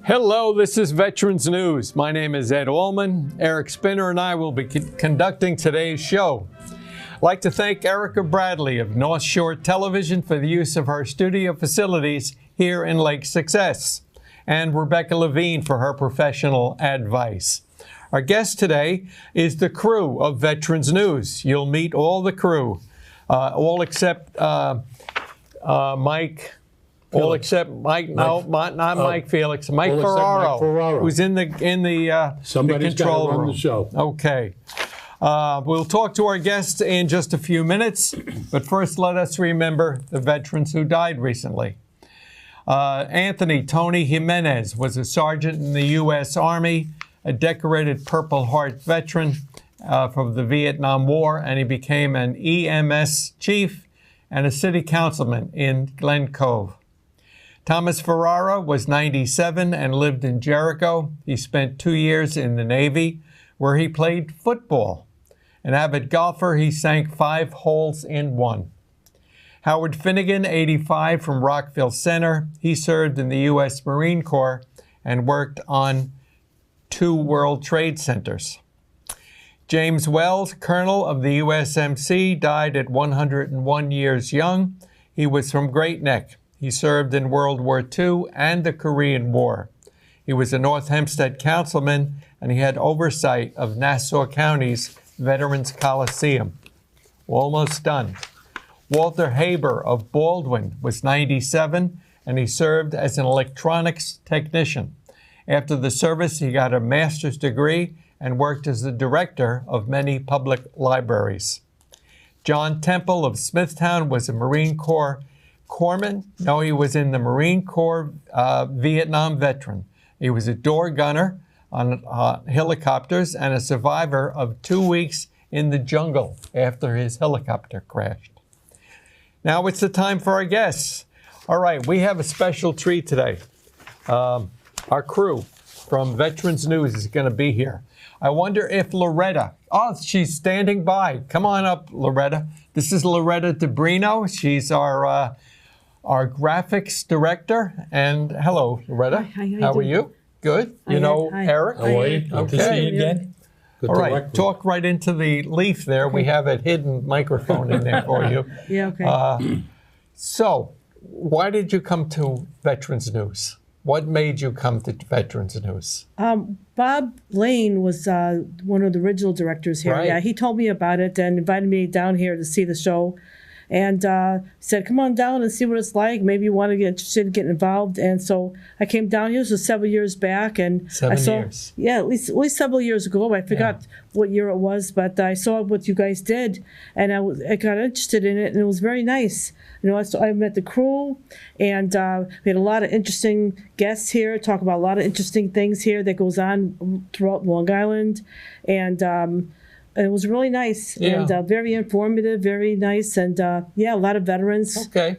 Hello, this is Veterans News. My name is Ed Allman. Eric Spinner and I will be conducting today's show. I'd like to thank Erica Bradley of North Shore Television for the use of her studio facilities here in Lake Success, and Rebecca Levine for her professional advice. Our guest today is the crew of Veterans News. You'll meet all the crew, all except Mike. All except Mike, not Mike Felix, Mike Ferraro, who's in the control room. The show. Okay. We'll talk to our guests in just a few minutes, but first let us remember the veterans who died recently. Anthony Tony Jimenez was a sergeant in the U.S. Army, a decorated Purple Heart veteran from the Vietnam War, and he became an EMS chief and a city councilman in Glen Cove. Thomas Ferrara was 97 and lived in Jericho. He spent 2 years in the Navy, where he played football. An avid golfer, he sank 5 holes in 1. Howard Finnegan, 85, from Rockville Center. He served in the U.S. Marine Corps and worked on 2 World Trade Centers. James Wells, colonel of the USMC, died at 101 years young. He was from Great Neck. He served in World War II and the Korean War. He was a North Hempstead councilman, and he had oversight of Nassau County's Veterans Coliseum. Almost done. Walter Haber of Baldwin was 97, and he served as an electronics technician. After the service, he got a master's degree and worked as the director of many public libraries. John Temple of Smithtown was a Marine Corps corpsman. No, he was in the Marine Corps Vietnam veteran. He was a door gunner on helicopters and a survivor of 2 weeks in the jungle after his helicopter crashed. Now it's the time for our guests. All right, we have a special treat today. Our crew from Veterans News is going to be here. I wonder if Loretta, she's standing by. Come on up, Loretta. This is Loretta DiBrino. She's our graphics director. And hello, Loretta. Hi, how are you? Good. You know Eric? How are you? Good to see you again. Good All right, talk right into the leaf there. Okay. We have a hidden microphone in there for you. Yeah, okay. So, why did you come to Veterans News? What made you come to Veterans News? Bob Lane was one of the original directors here. Right. Yeah, he told me about it and invited me down here to see the show. And said, come on down and see what it's like. Maybe you want to get interested in getting involved. And so I came down here. This was several years back. And 7 years. Yeah, at least several years ago. I forgot what year it was, but I saw what you guys did. And I got interested in it, and it was very nice. You know, I met the crew, and we had a lot of interesting guests here, talk about a lot of interesting things here that goes on throughout Long Island. And it was really nice and very informative, very nice, and a lot of veterans. Okay.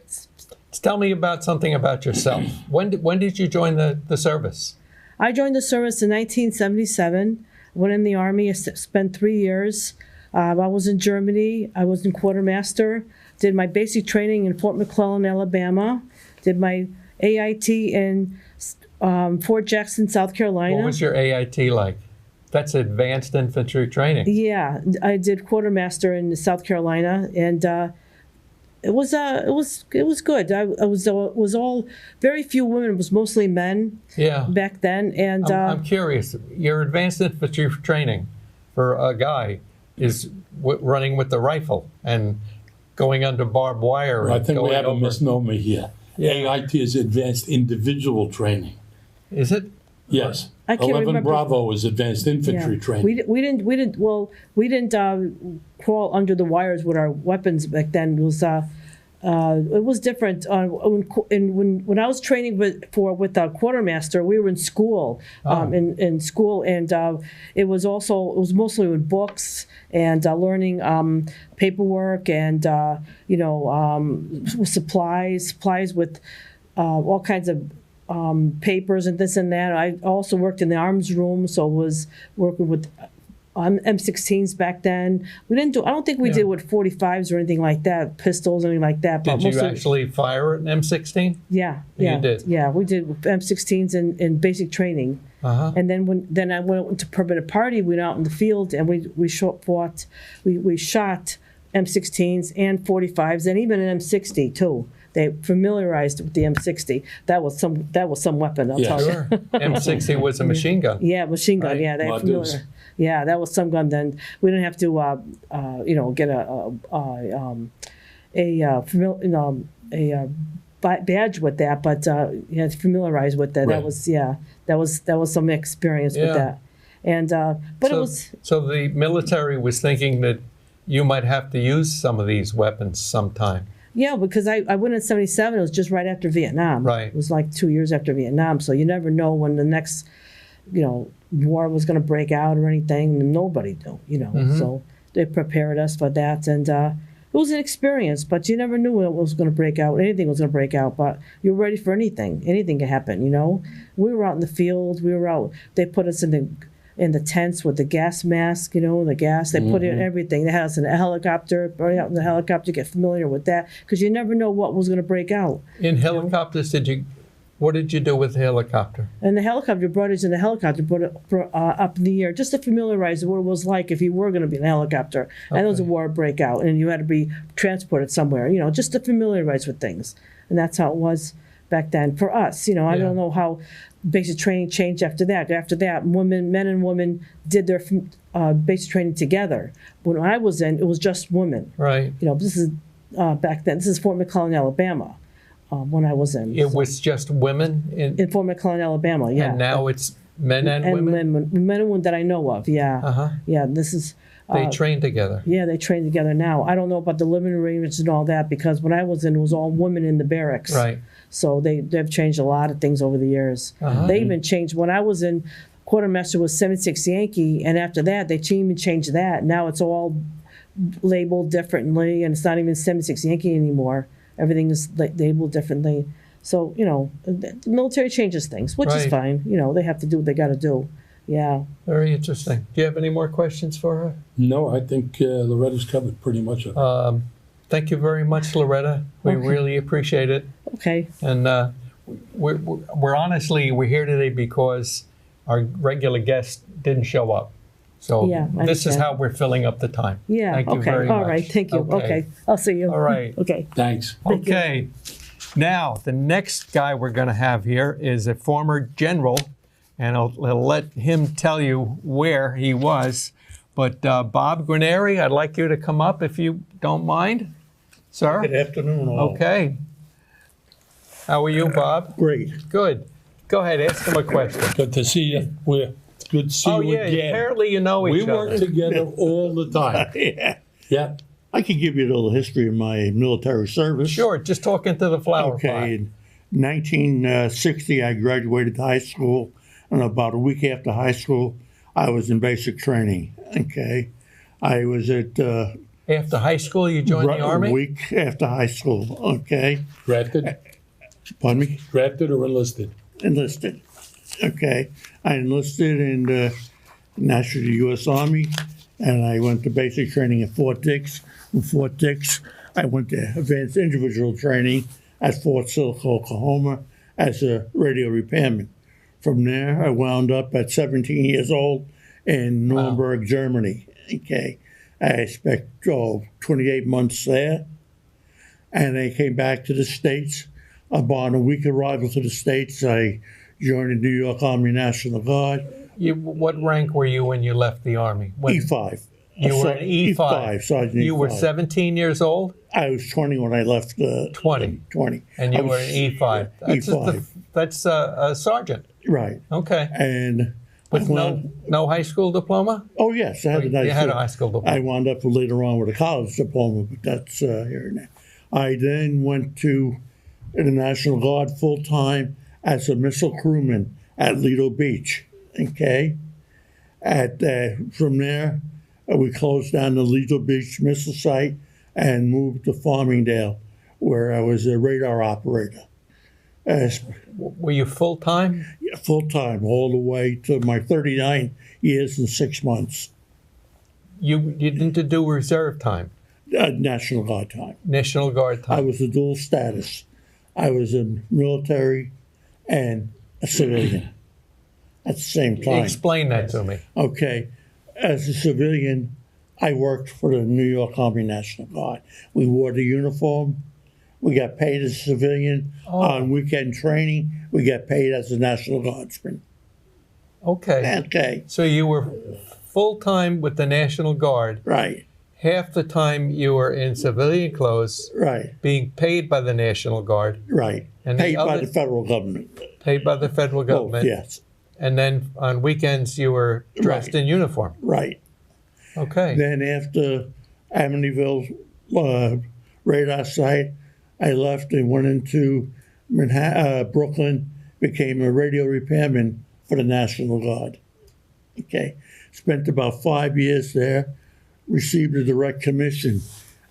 Tell me about something about yourself. When did you join the service? I joined the service in 1977. Went in the Army. I spent 3 years. I was in Germany. I was in quartermaster. Did my basic training in Fort McClellan, Alabama. Did my AIT in Fort Jackson, South Carolina. What was your AIT like? That's advanced infantry training. Yeah, I did quartermaster in South Carolina, and it was good. It was all very few women. It was mostly men. Yeah. Back then, and I'm curious. Your advanced infantry training for a guy is running with the rifle and going under barbed wire. I think we have a misnomer here. Yeah. AIT is advanced individual training. Is it? Yes. I can't 11 remember. Bravo is advanced infantry training. We didn't crawl under the wires with our weapons back then. It was different. When I was training with quartermaster, we were in school, in school, and it was mostly with books and learning paperwork and supplies with all kinds of papers and this and that. I also worked in the arms room, so was working with M16s back then. We didn't do. I don't think we did with 45s or anything like that, pistols or anything like that. But Did you actually fire an M16? Yeah, You did? Yeah, we did M16s in basic training. And then I went to permanent party. We went out in the field and we shot M16s and 45s and even an M60 too. They familiarized with the M60. That was some weapon. I'll tell Sure. you. M60 was a machine gun. Yeah, machine gun. Right. Yeah, they Well, familiar. Yeah, that was some gun. Then we didn't have to, get a badge with that, but you had to familiarize with that. Right. That was some experience with Yeah. that. And but it was So the military was thinking that you might have to use some of these weapons sometime. because I went in '77. It was just right after Vietnam. Right. It was like 2 years after Vietnam. So you never know when the next, war was going to break out or anything. Nobody knew. So they prepared us for that, and it was an experience. But you never knew when it was going to break out. Anything was going to break out. But you're ready for anything. Anything can happen. We were out in the field. We were out. They put us in the tents with the gas mask, the gas. They put in everything. They had us in a helicopter, right out in the helicopter, get familiar with that, because you never know what was going to break out. In helicopters, what did you do with the helicopter? And the helicopter brought us in the helicopter, brought it up in the air, just to familiarize what it was like if you were going to be in a helicopter. And there was a war breakout, and you had to be transported somewhere, just to familiarize with things. And that's how it was back then for us. I don't know how basic training changed after that. After that, men and women did their basic training together. When I was in, it was just women. Right. This is back then. This is Fort McClellan, Alabama. When I was in, It was just women in Fort McClellan, Alabama. Yeah. and now it's men and women? Men and women that I know of. Yeah. Yeah. This is. They train together. Yeah, they train together now. I don't know about the living arrangements and all that, because when I was in, it was all women in the barracks. Right. So they've changed a lot of things over the years. They even changed. When I was in, quartermaster was 76 Yankee, and after that, they even changed that. Now it's all labeled differently, and it's not even 76 Yankee anymore. Everything is labeled differently. So, the military changes things, which is Right. fine. They have to do what they got to do. Yeah. Very interesting. Do you have any more questions for her? No, I think Loretta's covered pretty much of it. Thank you very much, Loretta. We really appreciate it. Okay. And we're honestly, we're here today because our regular guest didn't show up. So Yeah, I this is understand. how we're filling up the time. Yeah. Thank you Okay. very All much. right. Thank you. Okay. I'll see you. All right. Okay. Thanks. Okay. Now, the next guy we're going to have here is a former general, and I'll let him tell you where he was. But Bob Guarneri, I'd like you to come up if you don't mind, sir. Good afternoon, all. Okay. How are you, Bob? Great. Good. Go ahead, ask him a question. Good to see you. We're good to see Oh, you yeah, again. apparently you know We each work other. together all the time. Yeah. Yeah. I could give you a little history of my military service. Sure, just talk into the flower pot. Okay. In 1960, I graduated high school, and about a week after high school, I was in basic training. Okay. I was at After high school, you joined the a Army? week after high school. Okay. Drafted? Pardon me? Drafted or enlisted? Enlisted. Okay. I enlisted in the National U.S. Army, and I went to basic training at Fort Dix. From Fort Dix, I went to advanced individual training at Fort Sill, Oklahoma, as a radio repairman. From there, I wound up at 17 years old in Nuremberg, Germany. Okay. I spent 28 months there, and I came back to the States. Upon a week arrival to the States, I joined the New York Army National Guard, What rank were you when you left the Army? When E5. You were an E5. Sergeant You were E5. 17 years old? I was 20 when I left. 20. 20. And you I were was an E5. That's, E5. That's a sergeant. Right. Okay. And With no high school diploma? oh yes, I had a nice. You had a high school diploma. I wound up later on with a college diploma, but that's here and there. I then went to the National Guard full time as a missile crewman at Lido Beach. Okay. From there, we closed down the Lido Beach missile site and moved to Farmingdale, where I was a radar operator. Were you full time? Full time, all the way to my 39 years and 6 months. you didn't do reserve time, National Guard time. National Guard I time. was a dual status. I was in military and a civilian at the same time. Explain that to me. Okay, as a civilian, I worked for the New York Army National Guard. We wore the uniform. We got paid as a civilian. On weekend training, we got paid as a National Guardsman. Okay. Okay, So you were full-time with the National Guard. right, Half the time you were in civilian clothes, right, being paid by the National Guard, right. And the Paid by other- the federal government. paid by the federal Both, government. yes, And then on weekends you were dressed Right. in uniform. right. Okay. Then after Amityville radar site, I left and went into Brooklyn, became a radio repairman for the National Guard. Okay, spent about 5 years there, received a direct commission,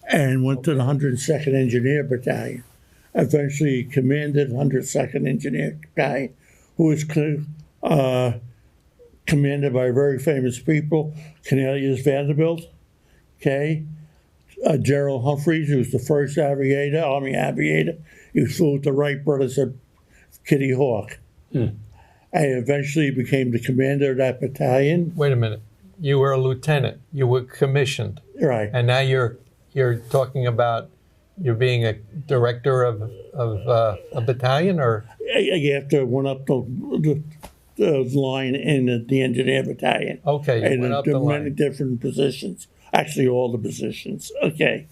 and went to the 102nd Engineer Battalion. Eventually commanded 102nd Engineer Battalion, who was commanded by very famous people, Cornelius Vanderbilt, okay, Gerald Humphreys, who was the first aviator, Army aviator. He flew with the Wright brothers at Kitty Hawk. I eventually became the commander of that battalion. Wait a minute. You were a lieutenant. You were commissioned, Right, and now you're talking about you're being a director of a battalion, or after went up the line in the engineer battalion. okay, you And went up there the were many line. different positions, actually all the positions. Okay,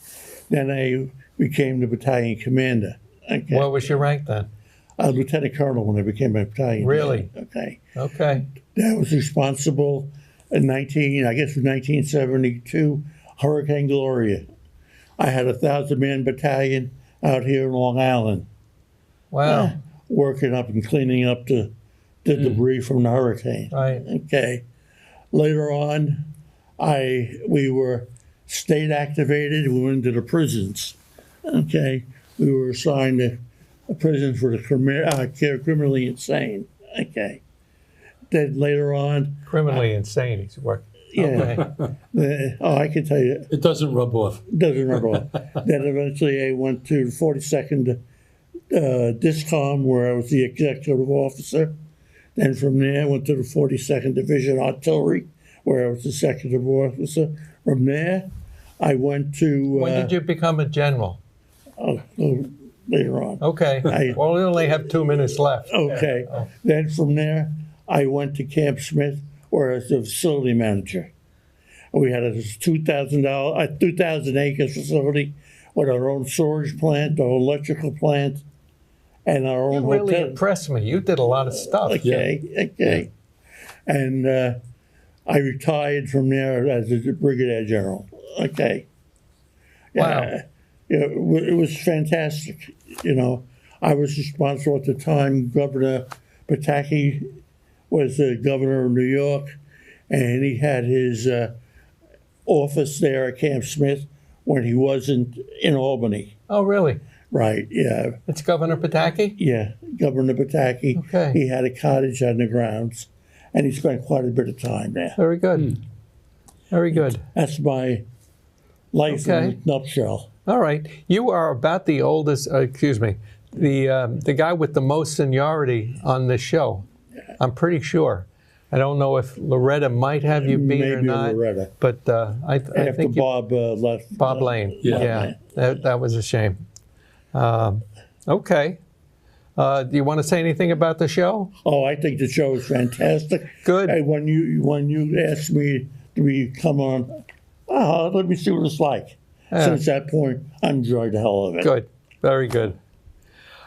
then I became the battalion commander. Okay, What was your rank then? lieutenant colonel when I became a battalion. Really? Okay, Okay. that was responsible in 1972, Hurricane Gloria. I had a 1,000-man battalion out here in Long Island, Wow. working up and cleaning up the debris from the hurricane. Right. Okay. Later on, we were state activated. We went into the prisons. Okay. We were assigned to a prison for the criminally insane. Okay. Then later on, Criminally insane. He's worked. yeah. Okay. I can tell you, It doesn't rub off. doesn't remember all. Then eventually I went to the 42nd DISCOM, where I was the executive officer. Then from there I went to the 42nd Division Artillery, where I was the executive officer. From there, I went to When did you become a general? later on. Okay. Well, we only have 2 minutes left. Okay. Then from there, I went to Camp Smith, where I was the facility manager. We had a 2,000 acre facility with our own storage plant, our own electrical plant, and our You own really hotel. impressed me. You did a lot of stuff. Okay. And I retired from there as a brigadier general. Okay. Wow. It was fantastic. I was responsible at the time. Governor Pataki was the governor of New York, and he had his office there at Camp Smith when he wasn't in Albany. Oh, really? Right, yeah. It's Governor Pataki? Yeah, Governor Pataki. Okay. He had a cottage on the grounds, and he spent quite a bit of time there. Very good. Very good. That's my life in a nutshell. All right. You are about the oldest, the guy with the most seniority on this show. I'm pretty sure. I don't know if Loretta might have you beat or Maybe not. Loretta. But I After think Bob left. Bob Lane. Yeah. That was a shame. Okay. Do you want to say anything about the show? Oh, I think the show is fantastic. Good. Hey, when you asked me to come on, let me see what it's like. Since that point, I enjoyed the hell of it. Good. Very good.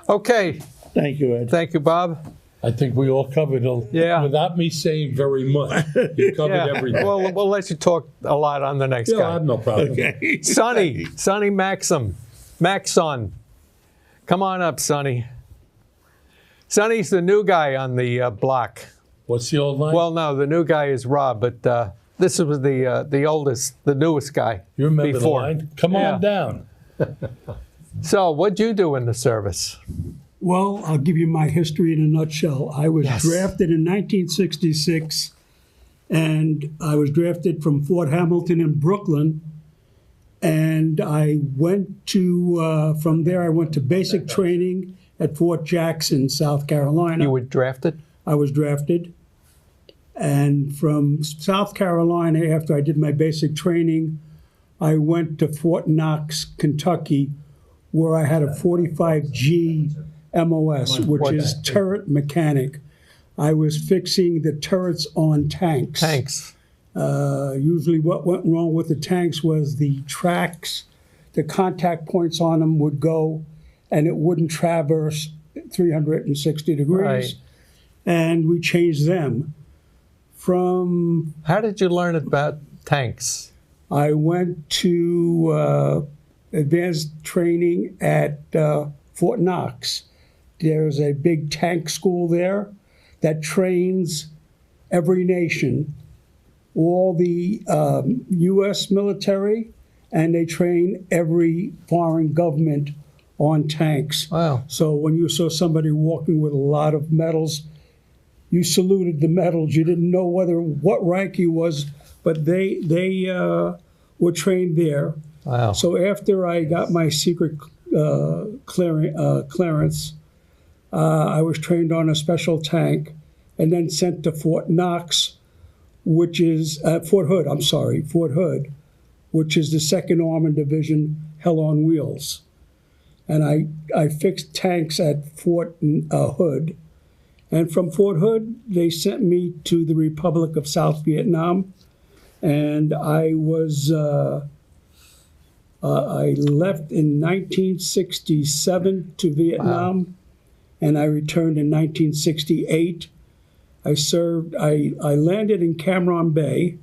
Okay. Thank you, Ed. Thank you, Bob. I think we all covered it. Yeah. Without me saying very much, you covered everything. Well, we'll let you talk a lot on the next yeah, I guy. have no problem. Okay. Sonny Maxon. Come on up, Sonny. Sonny's the new guy on the block. What's the old line? Well, no, the new guy is Rob, but this was the oldest, the newest guy. you remember before. the line? Come Yeah. on down. So, what'd you do in the service? Well, I'll give you my history in a nutshell. I was Yes. drafted in 1966 And I was drafted from Fort Hamilton in Brooklyn. And I went to, from there, I went to basic training at Fort Jackson, South Carolina. You were drafted? I was drafted. And from South Carolina, after I did my basic training, I went to Fort Knox, Kentucky, where I had a 45G MOS, which is turret mechanic. I was fixing the turrets on tanks. Usually what went wrong with the tanks was the tracks, the contact points on them would go, and it wouldn't traverse 360 degrees. Right. And we changed them. How did you learn about tanks? I went to advanced training at Fort Knox. There's a big tank school there that trains every nation, all the U.S. military, and they train every foreign government on tanks. Wow. So when you saw somebody walking with a lot of medals, you saluted the medals. You didn't know what rank he was, but they were trained there. Wow. So after I got my secret clearance, I was trained on a special tank and then sent to Fort Knox, which is Fort Hood, which is the 2nd Armored Division, Hell on Wheels. And I fixed tanks at Fort Hood. And from Fort Hood, they sent me to the Republic of South Vietnam. And I was, I left in 1967 to Vietnam. Wow. And I returned in 1968. I landed in Cam Ranh Bay.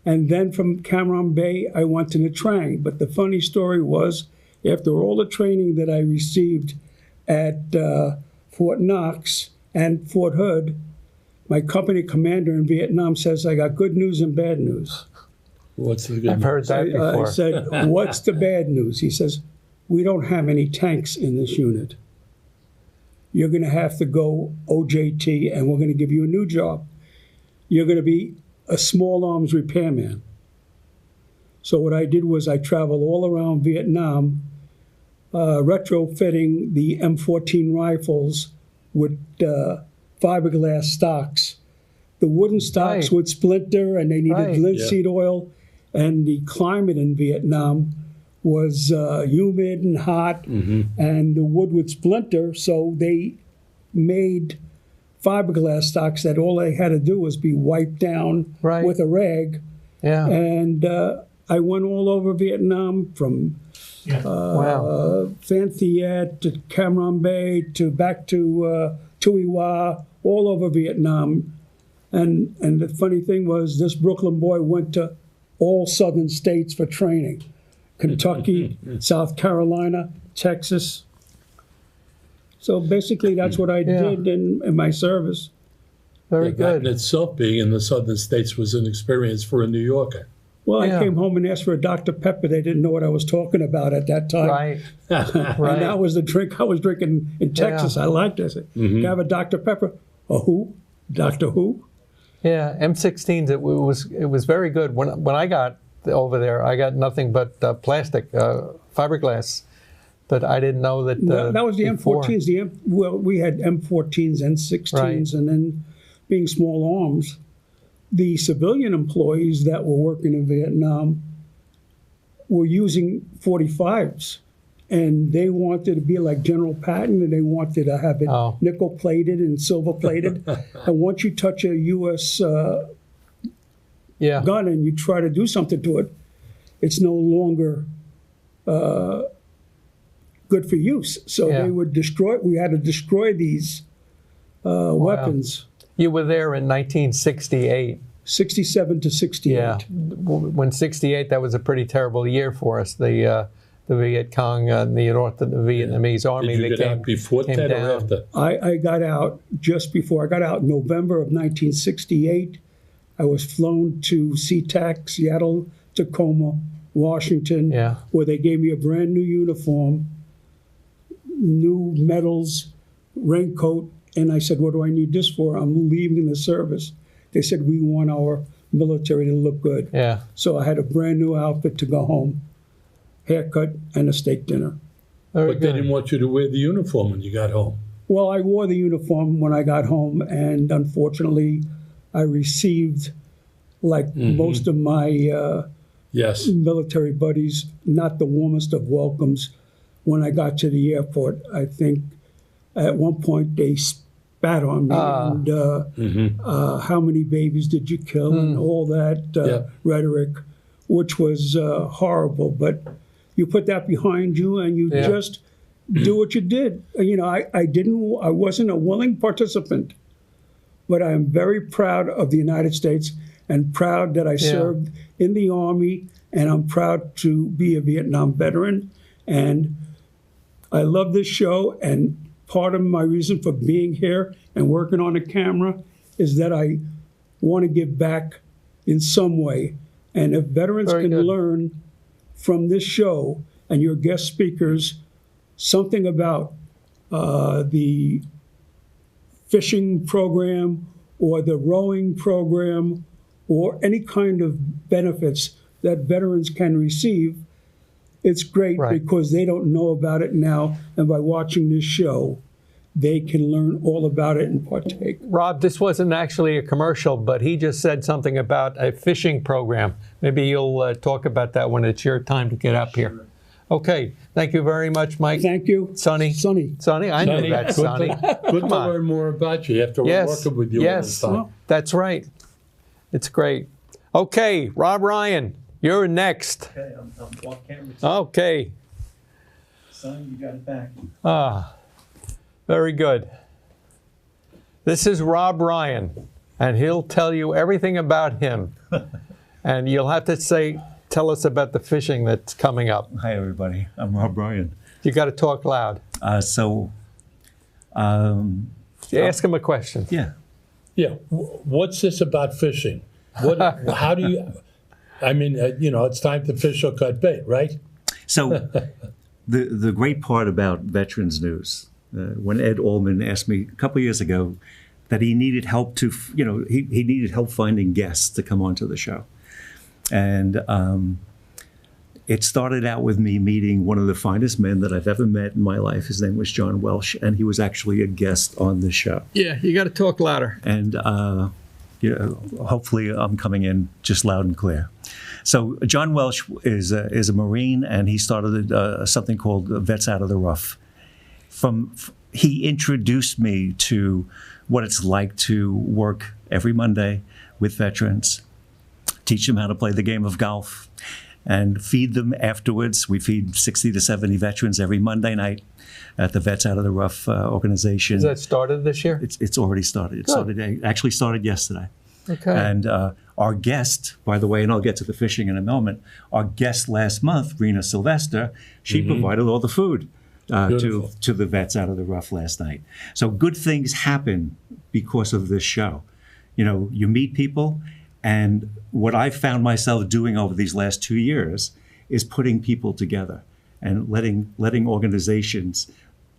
And then from Cam Ranh Bay, I went to Nha Trang. But the funny story was, after all the training that I received at Fort Knox and Fort Hood, my company commander in Vietnam says, I got good news and bad news. What's the good I've heard that before. I said, what's the bad news? He says, we don't have any tanks in this unit. You're going to have to go OJT, and we're going to give you a new job. You're going to be a small arms repairman. So what I did was I traveled all around Vietnam, retrofitting the M14 rifles with fiberglass stocks. The wooden stocks would splinter, and they needed linseed oil. And the climate in Vietnam was humid and hot, and the wood would splinter. So they made fiberglass stocks that all they had to do was be wiped down with a rag. Yeah. And I went all over Vietnam, from Phan Thiet to Cam Ranh Bay to back to Tuy Hoa, all over Vietnam. And the funny thing was, this Brooklyn boy went to all southern states for training. Kentucky, South Carolina, Texas. So basically that's what I did in my service. Very good. That in itself, being in the southern states, was an experience for a New Yorker. Well, I came home and asked for a Dr. Pepper. They didn't know what I was talking about at that time. Right. And that was the drink I was drinking in Texas. I liked it. I said, can I have a Dr. Pepper? A who? Doctor who? Yeah, M16s, it was very good. When I got over there, I got nothing but plastic, fiberglass. But I didn't know that. That was the before. M14s. Well, we had M14s and 16s, and then being small arms, the civilian employees that were working in Vietnam were using 45s, and they wanted to be like General Patton, and they wanted to have it nickel plated and silver plated. And once you touch a U.S. gun and you try to do something to it, it's no longer good for use. So they would destroy. We had to destroy these weapons. You were there in 1968. 67 to 68. Yeah. When 68, that was a pretty terrible year for us. The Viet Cong, the North Vietnamese army. Did you get out before that down. or after? I got out just before. I got out in November of 1968. I was flown to SeaTac, Seattle, Tacoma, Washington, where they gave me a brand new uniform, new medals, raincoat, and I said, what do I need this for? I'm leaving the service. They said, we want our military to look good. Yeah. So I had a brand new outfit to go home, haircut, and a steak dinner. Very But they good. didn't want you to wear the uniform when you got home. Well, I wore the uniform when I got home, and unfortunately, I received, like most of my Yes. military buddies, not the warmest of welcomes when I got to the airport. I think at one point they spat on me and how many babies did you kill and all that rhetoric, which was horrible. But you put that behind you and you just do what you did. You know, I wasn't a willing participant, but I am very proud of the United States and proud that I served in the Army, and I'm proud to be a Vietnam veteran. And I love this show, and part of my reason for being here and working on the camera is that I want to give back in some way. And if veterans Very can good. learn from this show and your guest speakers something about the fishing program or the rowing program or any kind of benefits that veterans can receive, it's great because they don't know about it now. And by watching this show, they can learn all about it and partake. Rob, this wasn't actually a commercial, but he just said something about a fishing program. Maybe you'll talk about that when it's your time to get up here. Okay. Thank you very much, Mike. Thank you. Sonny. Sonny. Sonny, I know that, Good Sonny. Good to learn more about you after we're working with you all the time. That's right. It's great. Okay, Rob Ryan, you're next. Okay, I'm off camera. Okay. Son, you got it back. Very good. This is Rob Ryan, and he'll tell you everything about him. And you'll have to tell us about the fishing that's coming up. Hi, everybody. I'm Rob Ryan. You got to talk loud. Ask him a question. Yeah. Yeah. What's this about fishing? How do you? I mean, it's time to fish or cut bait, right? So the great part about Veterans News, when Ed Allman asked me a couple years ago that he needed help he needed help finding guests to come onto the show. And it started out with me meeting one of the finest men that I've ever met in my life. His name was John Welsh, and he was actually a guest on the show. Yeah, you got to talk louder. And hopefully I'm coming in just loud and clear. So John Welsh is a Marine, and he started something called Vets Out of the Rough. He introduced me to what it's like to work every Monday with veterans, teach them how to play the game of golf, and feed them afterwards. We feed 60 to 70 veterans every Monday night at the Vets Out of the Rough organization. Has that started this year? It's already started. It actually started yesterday. Okay. And our guest, by the way, and I'll get to the fishing in a moment, our guest last month, Rena Sylvester, she provided all the food to the Vets Out of the Rough last night. So good things happen because of this show. You meet people, and what I've found myself doing over these last 2 years is putting people together and letting organizations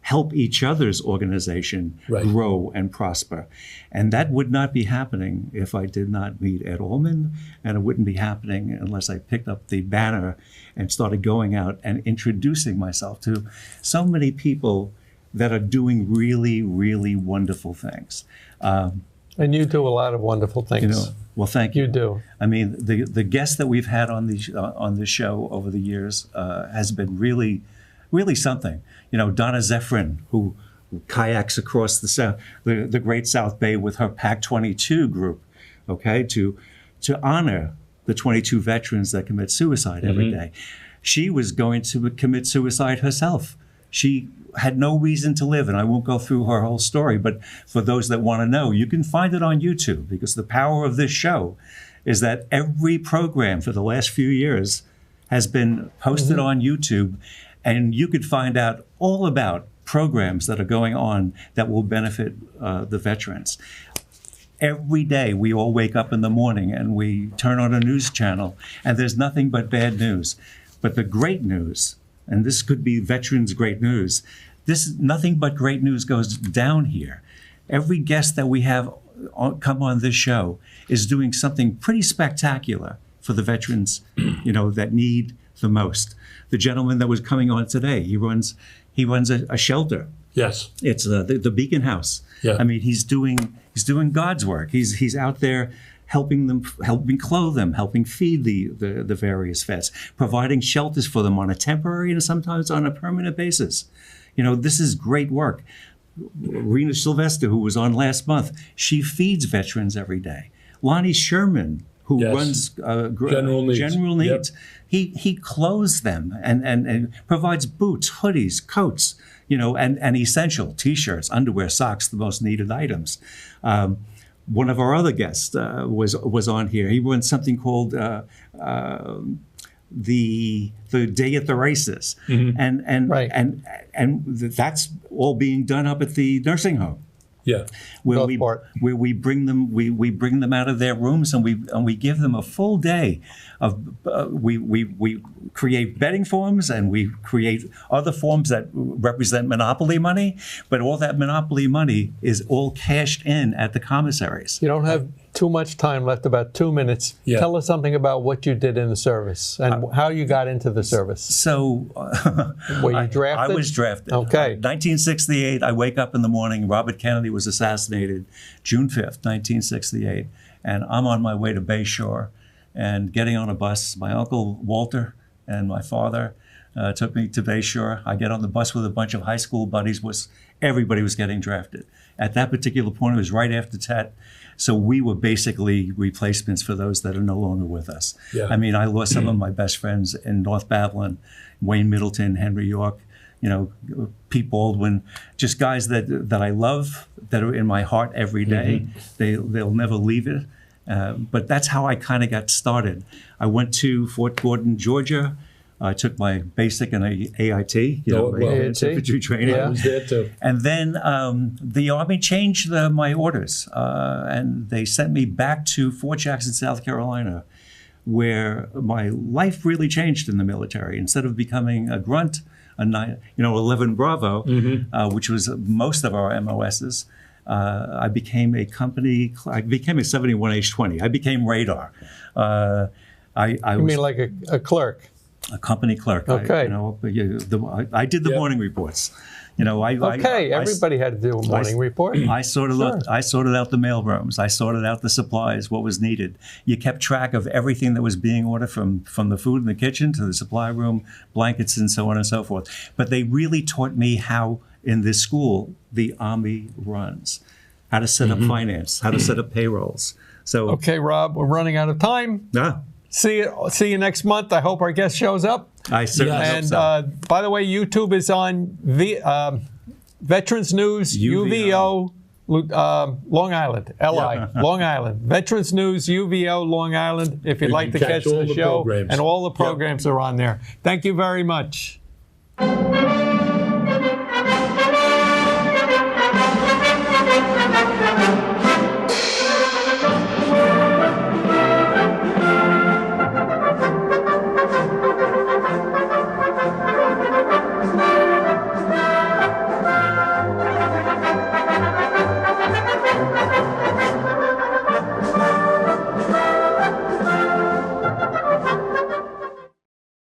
help each other's organization grow and prosper. And that would not be happening if I did not meet Ed Allman, and it wouldn't be happening unless I picked up the banner and started going out and introducing myself to so many people that are doing really, really wonderful things. And you do a lot of wonderful things. Well, thank you. You do. I mean, the guests that we've had on the show over the years has been really, really something. Donna Zeffrin, who kayaks across the Great South Bay with her PAC-22 group, okay, to honor the 22 veterans that commit suicide every day. She was going to commit suicide herself. She had no reason to live, and I won't go through her whole story, but for those that want to know, you can find it on YouTube, because the power of this show is that every program for the last few years has been posted on YouTube, and you could find out all about programs that are going on that will benefit the veterans. Every day we all wake up in the morning and we turn on a news channel, and there's nothing but bad news. But the great news, and this could be veterans' great news, nothing but great news goes down here. Every guest that we have come on this show is doing something pretty spectacular for the veterans, that need the most. The gentleman that was coming on today, he runs a shelter. Yes. It's the Beacon House. Yeah. I mean, he's doing God's work. He's out there helping clothe them, helping feed the various vets, providing shelters for them on a temporary and sometimes on a permanent basis. This is great work. Rena Sylvester, who was on last month, she feeds veterans every day. Lonnie Sherman, who Yes. runs General Needs. Yep. He clothes them and provides boots, hoodies, coats, and essential T-shirts, underwear, socks, the most needed items. One of our other guests was on here. He runs something called the Day at the Races, Right. and that's all being done up at the nursing home. Yeah. Where Gulfport. we bring them out of their rooms and we give them a full day of we create betting forms and we create other forms that represent monopoly money, but all that monopoly money is all cashed in at the commissaries. You don't have too much time left, about 2 minutes. Yeah. Tell us something about what you did in the service and how you got into the service. So Were you drafted? I was drafted. Okay. 1968, I wake up in the morning, Robert Kennedy was assassinated June 5th, 1968, and I'm on my way to Bayshore and getting on a bus. My uncle Walter and my father took me to Bayshore. I get on the bus with a bunch of high school buddies. Everybody was getting drafted. At that particular point, it was right after TET. So we were basically replacements for those that are no longer with us. Yeah. I mean, I lost some of my best friends in North Babylon, Wayne Middleton, Henry York, Pete Baldwin, just guys that I love, that are in my heart every day. They'll never leave it. But that's how I kind of got started. I went to Fort Gordon, Georgia. I took my basic and AIT, AIT. infantry training. I was there too. And then the Army changed my orders, and they sent me back to Fort Jackson, South Carolina, where my life really changed in the military. Instead of becoming a grunt, 11 Bravo, which was most of our MOSs, I became a 71H20. I became radar. You mean like a clerk? A company clerk. Okay. I did the morning reports. Everybody had to do a morning report. I sorted out the mail rooms. I sorted out the supplies, what was needed. You kept track of everything that was being ordered from the food in the kitchen to the supply room, blankets, and so on and so forth. But they really taught me how, in this school, the Army runs, how to set up finance, how to set up payrolls. So Okay, Rob, we're running out of time. See you next month. I hope our guest shows up. I certainly hope And so. by the way, YouTube is on Veterans News UVO Long Island, LI, Long Island. Veterans News UVO Long Island. If you'd You like to can catch catch all the the show, programs. and all the programs are on there. Thank you very much.